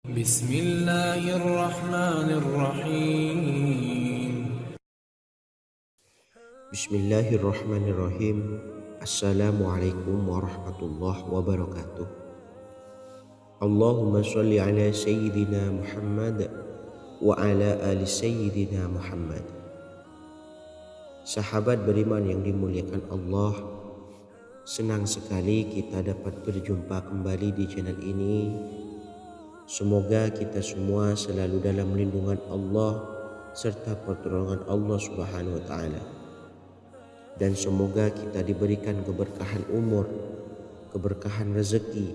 Bismillahirrahmanirrahim. Bismillahirrahmanirrahim. Assalamualaikum warahmatullahi wabarakatuh. Allahumma sholli ala sayyidina Muhammad wa ala ali sayyidina Muhammad. Sahabat beriman yang dimuliakan Allah, senang sekali kita dapat berjumpa kembali di channel ini. Semoga kita semua selalu dalam lindungan Allah serta pertolongan Allah Subhanahu wa taala. Dan semoga kita diberikan keberkahan umur, keberkahan rezeki,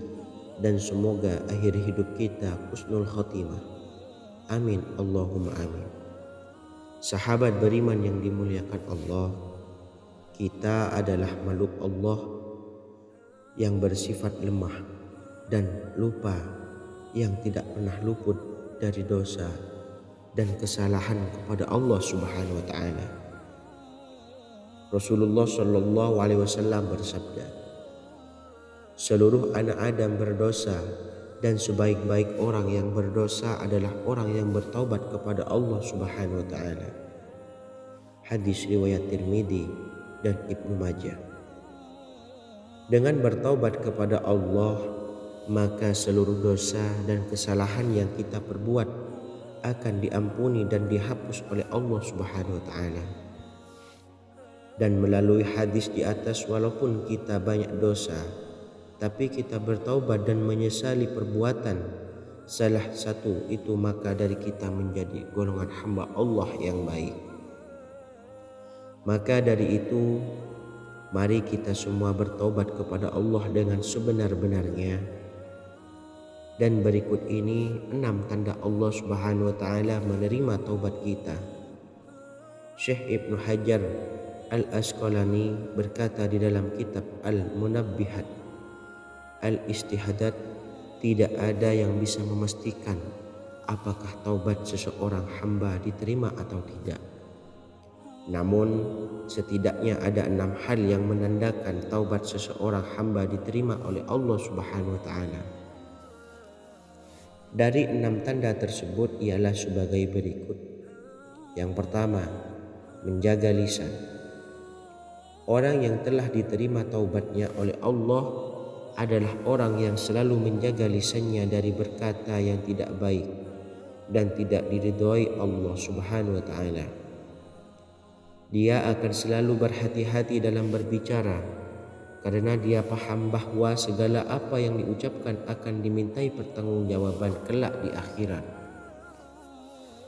dan semoga akhir hidup kita husnul khotimah. Amin Allahumma amin. Sahabat beriman yang dimuliakan Allah, kita adalah makhluk Allah yang bersifat lemah dan lupa, yang tidak pernah luput dari dosa dan kesalahan kepada Allah Subhanahu wa taala. Rasulullah Shallallahu Alaihi Wasallam bersabda, seluruh anak Adam berdosa dan sebaik-baik orang yang berdosa adalah orang yang bertaubat kepada Allah Subhanahu Wa Taala. Hadis riwayat Tirmidzi dan Ibnu Majah. Dengan bertaubat kepada Allah, maka seluruh dosa dan kesalahan yang kita perbuat akan diampuni dan dihapus oleh Allah Subhanahu Wa Taala. Dan melalui hadis di atas, walaupun kita banyak dosa, tapi kita bertaubat dan menyesali perbuatan salah satu itu, maka dari kita menjadi golongan hamba Allah yang baik. Maka dari itu, mari kita semua bertaubat kepada Allah dengan sebenar-benarnya. Dan berikut ini 6 tanda Allah Subhanahu wa taala menerima taubat kita. Syekh Ibnu Hajar Al-Asqalani berkata di dalam kitab Al-Munabbihat Al-Istihadat, tidak ada yang bisa memastikan apakah taubat seseorang hamba diterima atau tidak. Namun setidaknya ada 6 hal yang menandakan taubat seseorang hamba diterima oleh Allah Subhanahu wa taala. Dari 6 tanda tersebut ialah sebagai berikut. Yang pertama, menjaga lisan. Orang yang telah diterima taubatnya oleh Allah adalah orang yang selalu menjaga lisannya dari berkata yang tidak baik dan tidak diridhoi Allah Subhanahu wa taala. Dia akan selalu berhati-hati dalam berbicara karena dia paham bahwa segala apa yang diucapkan akan dimintai pertanggungjawaban kelak di akhirat.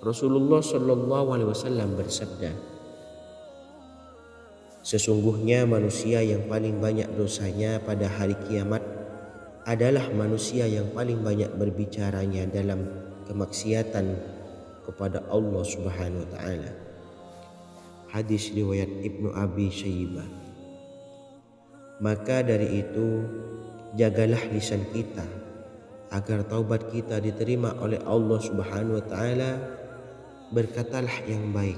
Rasulullah Shallallahu Alaihi Wasallam bersabda, sesungguhnya manusia yang paling banyak dosanya pada hari kiamat adalah manusia yang paling banyak berbicaranya dalam kemaksiatan kepada Allah Subhanahu wa taala. Hadis riwayat Ibnu Abi Syaibah. Maka dari itu, jagalah lisan kita agar taubat kita diterima oleh Allah Subhanahu wa taala. Berkatalah yang baik,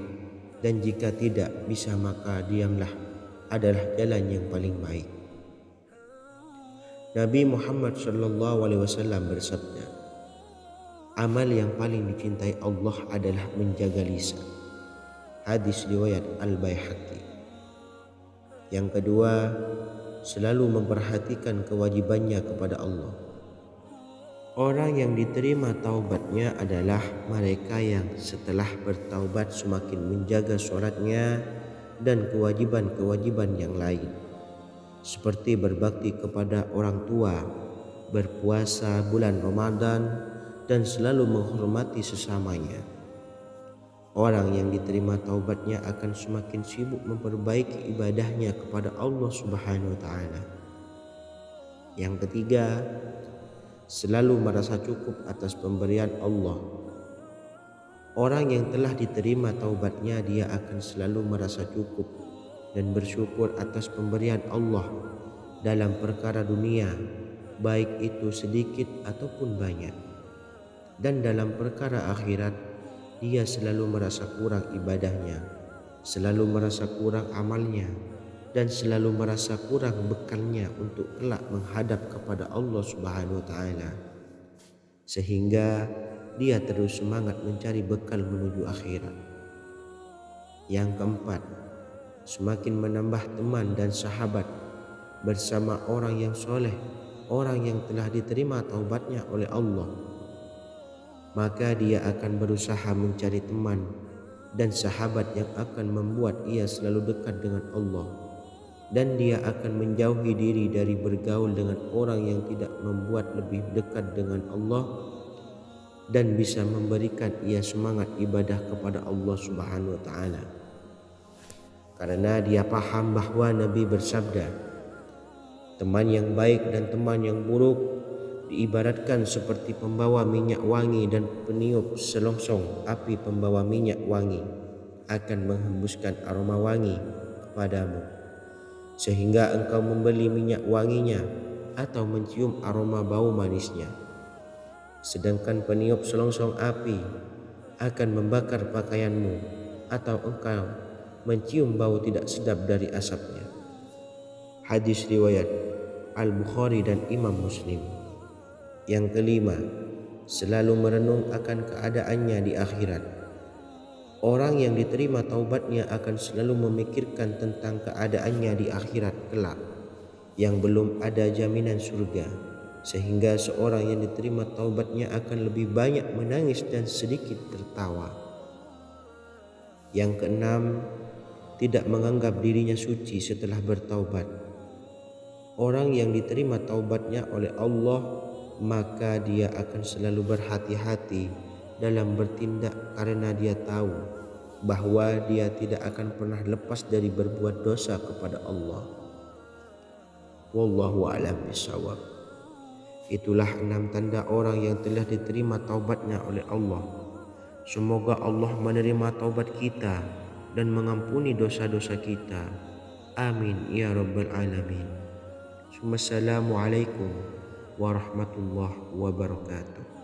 dan jika tidak bisa maka diamlah adalah jalan yang paling baik. Nabi Muhammad Shallallahu Alaihi Wasallam bersabda, amal yang paling dicintai Allah adalah menjaga lisan. Hadis riwayat Al-Baihaqi. Yang kedua, selalu memperhatikan kewajibannya kepada Allah. Orang yang diterima taubatnya adalah mereka yang setelah bertaubat semakin menjaga sholatnya dan kewajiban-kewajiban yang lain, seperti berbakti kepada orang tua, berpuasa bulan Ramadan, dan selalu menghormati sesamanya. Orang yang diterima taubatnya akan semakin sibuk memperbaiki ibadahnya kepada Allah Subhanahu wa taala. Yang ketiga, selalu merasa cukup atas pemberian Allah. Orang yang telah diterima taubatnya, dia akan selalu merasa cukup dan bersyukur atas pemberian Allah dalam perkara dunia, baik itu sedikit ataupun banyak. Dan dalam perkara akhirat, dia selalu merasa kurang ibadahnya, selalu merasa kurang amalnya, dan selalu merasa kurang bekalnya untuk kelak menghadap kepada Allah Subhanahu wa taala. sehingga dia terus semangat mencari bekal menuju akhirat. Yang keempat, semakin menambah teman dan sahabat bersama orang yang soleh, orang yang telah diterima taubatnya oleh Allah, maka dia akan berusaha mencari teman dan sahabat yang akan membuat ia selalu dekat dengan Allah, dan dia akan menjauhi diri dari bergaul dengan orang yang tidak membuat lebih dekat dengan Allah dan bisa memberikan ia semangat ibadah kepada Allah Subhanahu wa taala. Karena dia paham bahwa Nabi bersabda, teman yang baik dan teman yang buruk diibaratkan seperti pembawa minyak wangi dan peniup selongsong api. Pembawa minyak wangi akan menghembuskan aroma wangi kepadamu, sehingga engkau membeli minyak wanginya atau mencium aroma bau manisnya. Sedangkan peniup selongsong api akan membakar pakaianmu atau engkau mencium bau tidak sedap dari asapnya. Hadis riwayat Al-Bukhari dan Imam Muslim. Yang kelima, selalu merenung akan keadaannya di akhirat. Orang yang diterima taubatnya akan selalu memikirkan tentang keadaannya di akhirat kelak yang belum ada jaminan surga, sehingga seorang yang diterima taubatnya akan lebih banyak menangis dan sedikit tertawa. Yang keenam, tidak menganggap dirinya suci setelah bertaubat. Orang yang diterima taubatnya oleh Allah, maka dia akan selalu berhati-hati dalam bertindak karena dia tahu bahwa dia tidak akan pernah lepas dari berbuat dosa kepada Allah. Wallahu a'lam bishawab. Itulah 6 tanda orang yang telah diterima taubatnya oleh Allah. Semoga Allah menerima taubat kita dan mengampuni dosa-dosa kita. Amin ya rabbal alamin. Assalamualaikum warahmatullahi wabarakatuh.